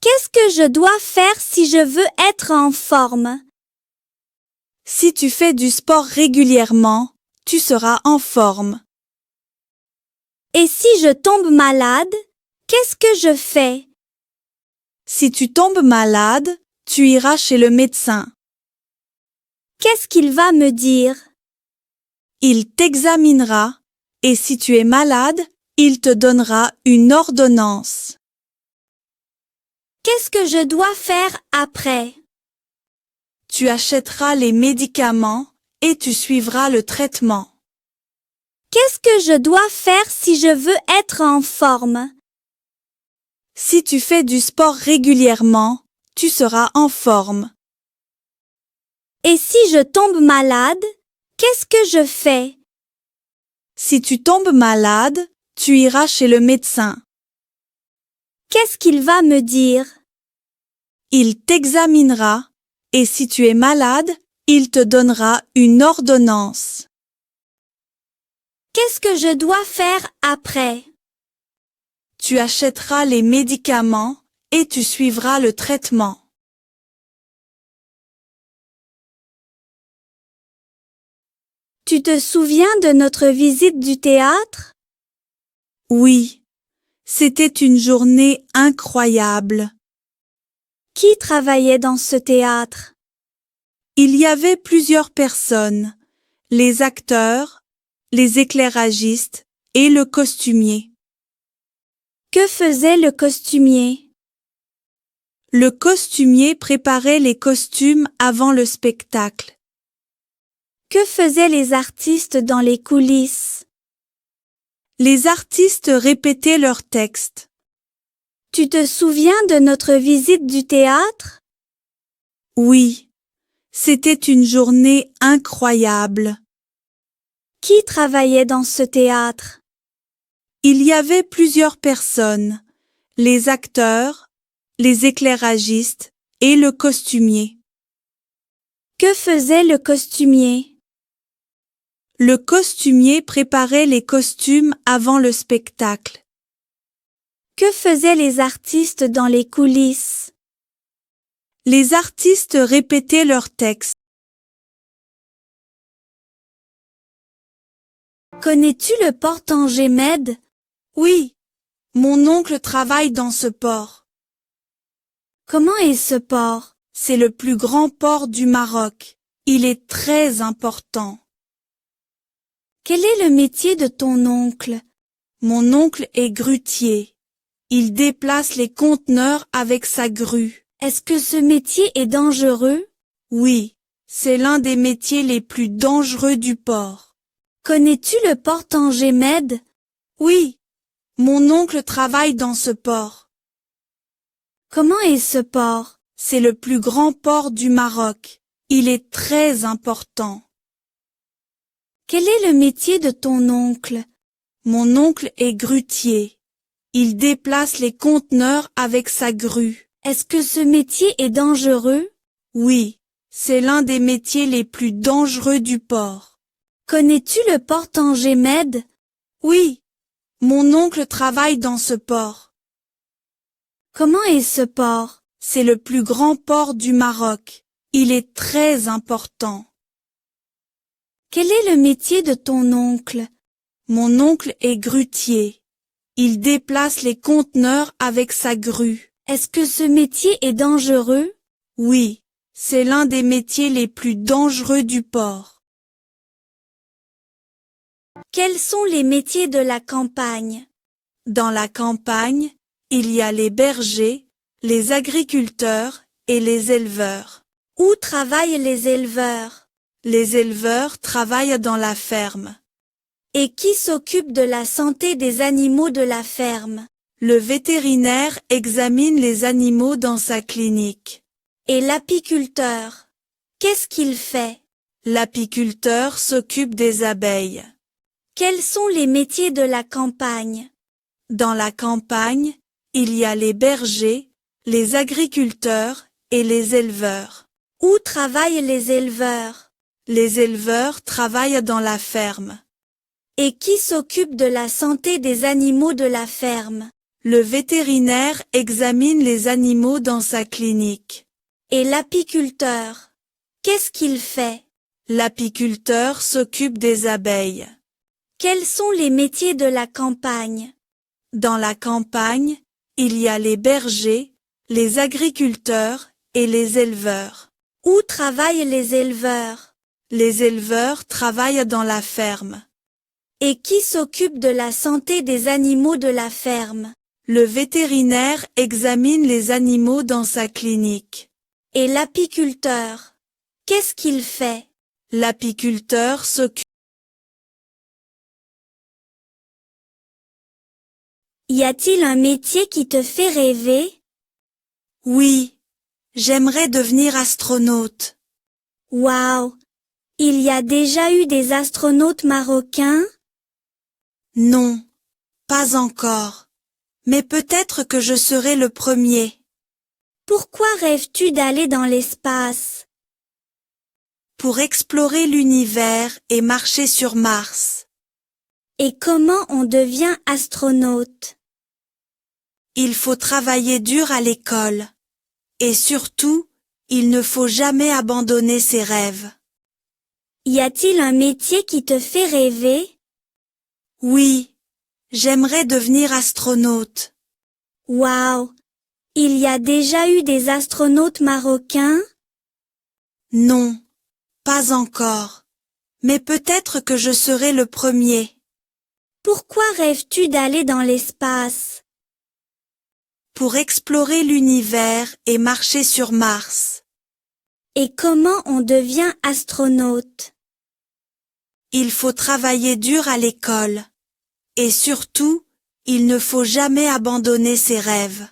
Qu'est-ce que je dois faire si je veux être en forme? Si tu fais du sport régulièrement, tu seras en forme. Et si je tombe malade, qu'est-ce que je fais? Si tu tombes malade, tu iras chez le médecin. Qu'est-ce qu'il va me dire? Il t'examinera et si tu es malade, il te donnera une ordonnance. Qu'est-ce que je dois faire après? Tu achèteras les médicaments et tu suivras le traitement. Qu'est-ce que je dois faire si je veux être en forme? Si tu fais du sport régulièrement, tu seras en forme. Et si je tombe malade, qu'est-ce que je fais? Si tu tombes malade, tu iras chez le médecin. Qu'est-ce qu'il va me dire? Il t'examinera et si tu es malade, il te donnera une ordonnance. Qu'est-ce que je dois faire après? Tu achèteras les médicaments et tu suivras le traitement. Tu te souviens de notre visite du théâtre? Oui, c'était une journée incroyable. Qui travaillait dans ce théâtre? Il y avait plusieurs personnes, les acteurs, les éclairagistes et le costumier. Que faisait le costumier? Le costumier préparait les costumes avant le spectacle. Que faisaient les artistes dans les coulisses? Les artistes répétaient leurs textes. Tu te souviens de notre visite du théâtre? Oui, c'était une journée incroyable. Qui travaillait dans ce théâtre? Il y avait plusieurs personnes, les acteurs, les éclairagistes et le costumier. Que faisait le costumier? Le costumier préparait les costumes avant le spectacle. Que faisaient les artistes dans les coulisses? Les artistes répétaient leurs textes. Connais-tu le port Tanger Med? Oui, mon oncle travaille dans ce port. Comment est ce port? C'est le plus grand port du Maroc. Il est très important. Quel est le métier de ton oncle? Mon oncle est grutier. Il déplace les conteneurs avec sa grue. Est-ce que ce métier est dangereux? Oui, c'est l'un des métiers les plus dangereux du port. Connais-tu le port Tanger Med? Oui, mon oncle travaille dans ce port. Comment est ce port? C'est le plus grand port du Maroc. Il est très important. Quel est le métier de ton oncle? Mon oncle est grutier. Il déplace les conteneurs avec sa grue. Est-ce que ce métier est dangereux? Oui, c'est l'un des métiers les plus dangereux du port. Connais-tu le port Tanger Med? Oui, mon oncle travaille dans ce port. Comment est ce port? C'est le plus grand port du Maroc. Il est très important. Quel est le métier de ton oncle? Mon oncle est grutier. Il déplace les conteneurs avec sa grue. Est-ce que ce métier est dangereux? Oui, c'est l'un des métiers les plus dangereux du port. Quels sont les métiers de la campagne? Dans la campagne, il y a les bergers, les agriculteurs et les éleveurs. Où travaillent les éleveurs? Les éleveurs travaillent dans la ferme. Et qui s'occupe de la santé des animaux de la ferme? Le vétérinaire examine les animaux dans sa clinique. Et l'apiculteur? Qu'est-ce qu'il fait? L'apiculteur s'occupe des abeilles. Quels sont les métiers de la campagne? Dans la campagne, il y a les bergers, les agriculteurs et les éleveurs. Où travaillent les éleveurs? Les éleveurs travaillent dans la ferme. Et qui s'occupe de la santé des animaux de la ferme? Le vétérinaire examine les animaux dans sa clinique. Et l'apiculteur, qu'est-ce qu'il fait? L'apiculteur s'occupe des abeilles. Quels sont les métiers de la campagne? Dans la campagne, il y a les bergers, les agriculteurs et les éleveurs. Où travaillent les éleveurs? Les éleveurs travaillent dans la ferme. Et qui s'occupe de la santé des animaux de la ferme? Le vétérinaire examine les animaux dans sa clinique. Et l'apiculteur, qu'est-ce qu'il fait? L'apiculteur s'occupe. Y a-t-il un métier qui te fait rêver? Oui, j'aimerais devenir astronaute. Waouh! Il y a déjà eu des astronautes marocains? Non, pas encore. Mais peut-être que je serai le premier. Pourquoi rêves-tu d'aller dans l'espace? Pour explorer l'univers et marcher sur Mars. Et comment on devient astronaute? Il faut travailler dur à l'école. Et surtout, il ne faut jamais abandonner ses rêves. Y a-t-il un métier qui te fait rêver? Oui, j'aimerais devenir astronaute. Waouh! Il y a déjà eu des astronautes marocains? Non, pas encore. Mais peut-être que je serai le premier. Pourquoi rêves-tu d'aller dans l'espace? Pour explorer l'univers et marcher sur Mars. Et comment on devient astronaute? Il faut travailler dur à l'école. Et surtout, il ne faut jamais abandonner ses rêves.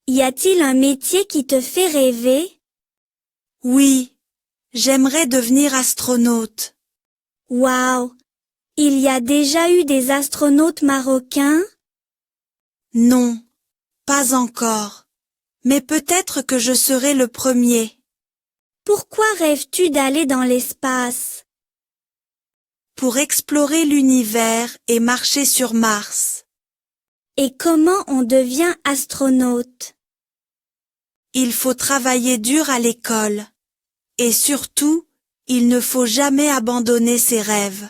Y a-t-il un métier qui te fait rêver? Oui, j'aimerais devenir astronaute. Waouh! Il y a déjà eu des astronautes marocains? Non, pas encore. Mais peut-être que je serai le premier. Pourquoi rêves-tu d'aller dans l'espace? Pour explorer l'univers et marcher sur Mars. Et comment on devient astronaute? Il faut travailler dur à l'école. Et surtout, il ne faut jamais abandonner ses rêves.